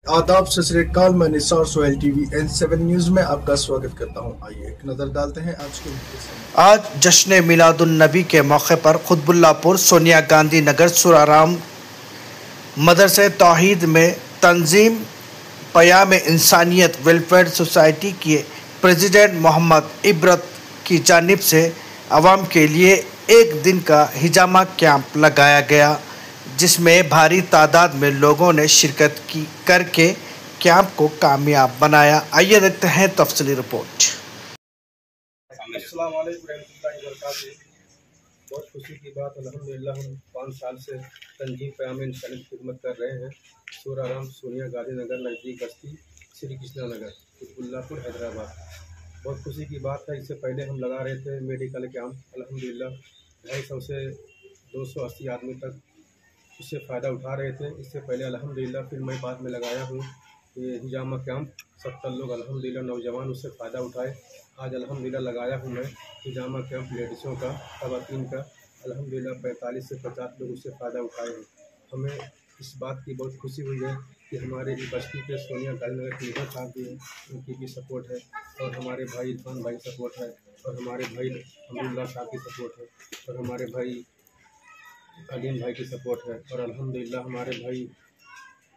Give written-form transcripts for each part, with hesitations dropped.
आदाब सत श्री अकाल। मैं Nisar Sohail TV N7 news में आपका स्वागत करता हूं। आइए एक नजर डालते हैं आज के मुख्य। आज जश्न मिलादुन नबी के मौके पर कुतुबुल्लाहपुर सोनिया गांधी नगर सुराराम मदरसे तौहीद में तंजीम पयाम इंसानियत वेलफेयर सोसाइटी के प्रेसिडेंट मोहम्मद इबरत की जानिब से आवाम के लिए एक दिन का हिजामा कैंप लगाया गया, जिसमें भारी तादाद में लोगों ने शिरकत की करके कैंप को कामयाब बनाया। आइए देखते हैं तफसीली रिपोर्ट। अस्सलाम वालेकुम रहमतुल्लाहि व बरकातहू। बहुत खुशी की बात, अल्हम्दुलिल्लाह हम 5 साल से तंजीम क़याम इंसानियत की खिदमत कर रहे हैं। सुराराम सोनिया गांधी नगर नज़दीक बस्ती श्री कृष्णा नगर कुतुबुल्लाहपुर हैदराबाद। बहुत खुशी की बात है। इससे पहले हम लगा रहे थे मेडिकल कैंप, अल्हम्दुलिल्लाह 250 से 280 आदमी तक उससे फ़ायदा उठा रहे थे। इससे पहले अल्हम्दुलिल्लाह फिर मैं बाद में लगाया हूँ ये हिजामा कैंप। 70 लोग अल्हम्दुलिल्लाह नौजवान उससे फ़ायदा उठाए। आज अल्हम्दुलिल्लाह लगाया हूँ मैं हिजामा कैंप लेडीज़ों का, ख़वातीन का। अल्हम्दुलिल्लाह 45 से 50 लोग उससे फ़ायदा उठाए हैं। हमें इस बात की बहुत खुशी हुई है कि हमारे बस्ती के सोनिया गांधी नगर लीडर साहब भी हैं, उनकी भी सपोर्ट है, और हमारे भाई इरफान भाई सपोर्ट है, और हमारे भाई अब्दुल्ला साहब की सपोर्ट है, और हमारे भाई अलीम भाई की सपोर्ट है, और अल्हम्दुलिल्लाह हमारे भाई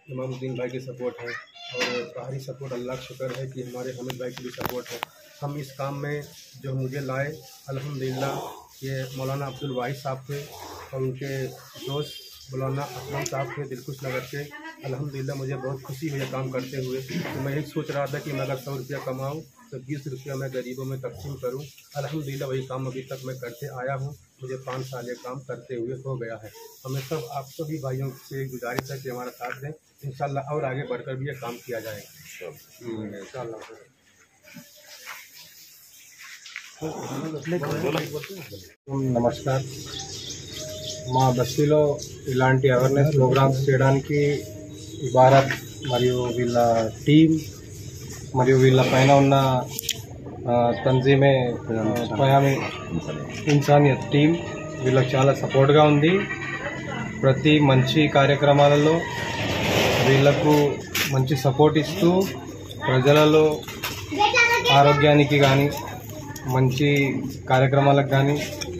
इमामुद्दीन भाई की सपोर्ट है, और बाहरी सपोर्ट अल्लाह का शुक्र है कि हमारे हामिद भाई की भी सपोर्ट है। हम इस काम में जो मुझे लाए अल्हम्दुलिल्लाह ये मौलाना अब्दुल वाहिद साहब थे, और उनके दोस्त मौलाना असलम साहब थे दिलकुश नगर के। अल्हम्दुलिल्लाह मुझे बहुत खुशी हुई है काम करते हुए। तो मैं यही सोच रहा था कि मैं अगर 100 रुपया कमाऊँ तो 20 रुपया मैं गरीबों में तकसीम करूं। अल्हम्दुलिल्लाह वही काम अभी तक मैं करते आया हूं। मुझे 5 साल ये काम करते हुए हो गया है। हमें सब आप सभी भाइयों से गुजारिश है कि हमारा साथ दें, इंशाल्लाह और आगे बढ़कर भी ये काम किया जाएगा इंशाल्लाह। నమస్కారం. మా బస్తీలో ఇలాంటి అవేర్నెస్ ప్రోగ్రామ్స్ చేయడానికి భారత్ మరియు వీళ్ళ టీం మరియు వీళ్ళ పైన ఉన్న తంజీమే పయామి ఇన్సానియత్ టీం వీళ్ళకి చాలా సపోర్ట్గా ఉంది. ప్రతి మంచి కార్యక్రమాలలో వీళ్ళకు మంచి సపోర్ట్ ఇస్తూ ప్రజలలో ఆరోగ్యానికి కానీ మంచి కార్యక్రమాలకు కానీ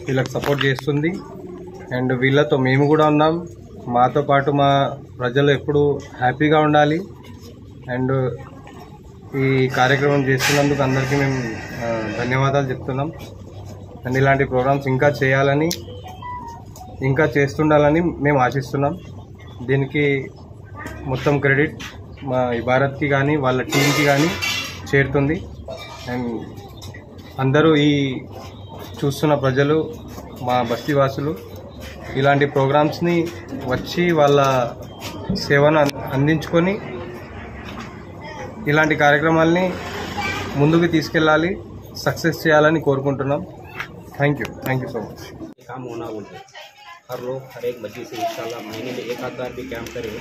వీళ్ళకి సపోర్ట్ చేస్తుంది. అండ్ వీళ్ళతో మేము కూడా ఉన్నాం. మాతో పాటు మా ప్రజలు ఎప్పుడూ హ్యాపీగా ఉండాలి. అండ్ ఈ కార్యక్రమం చేస్తున్నందుకు అందరికీ మేము ధన్యవాదాలు చెప్తున్నాం. అండ్ ఇలాంటి ప్రోగ్రామ్స్ ఇంకా చేయాలని, ఇంకా చేస్తుండాలని మేము ఆశిస్తున్నాం. దీనికి మొత్తం క్రెడిట్ మా భారత్కి కానీ వాళ్ళ టీంకి కానీ చేరుతుంది. అండ్ అందరూ ఈ చూస్తున్న ప్రజలు, మా బస్తీవాసులు ఇలాంటి ప్రోగ్రామ్స్ని వచ్చి వాళ్ళ సేవను అందించుకొని ఇలాంటి కార్యక్రమాలని ముందుకు తీసుకెళ్ళాలి, సక్సెస్ చేయాలని కోరుకుంటున్నాం. Thank you so much. काम होना बोलते हर लोग हर एक मस्जिद से इंशाल्लाह महीने में एक आध बार भी कैंप करें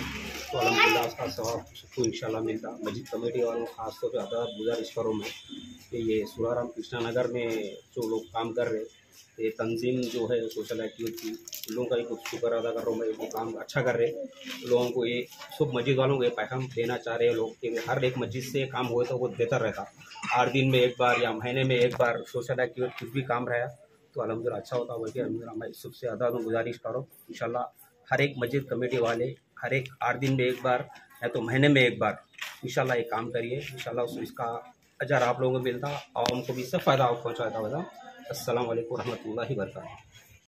तो अल्हम्दुलिल्लाह उसका सवाब सबको इंशाल्लाह मिलता। मस्जिद कमेटी वालों खास तौर पर आदाब गुजारिश करूँ मैं कि ये सुराराम कृष्णा नगर में जो लोग काम कर रहे ये तंजीम जो है सोशल एक्टिविटी, लोगों का एक शुक्र अदा कर रहा हूँ मैं। वो काम अच्छा कर रहे लोगों को, ये सब मस्जिद वालों को ये पैगाम देना चाह रहे हैं लोग कि हर एक मस्जिद से काम हुए तो वो बेहतर रहता। 8 दिन में एक बार या महीने में एक बार सोशल एक्टिविटी कुछ भी काम रहा तो अल्हम्दुलिल्लाह अच्छा होता। वही अल्हम्दुलिल्लाह मैं सबसे ज़्यादा गुजारिश करूँ इंशाल्लाह हर एक मस्जिद कमेटी वाले हर एक 8 दिन में एक बार या तो महीने में एक बार इंशाल्लाह ये काम करिए। इंशाल्लाह इसका अजर आप लोगों को मिलता, आवाम को भी इससे फ़ायदा पहुँचाता होगा। अस्सलाम वालेकुम रहमतुल्लाहि व बरकातहू।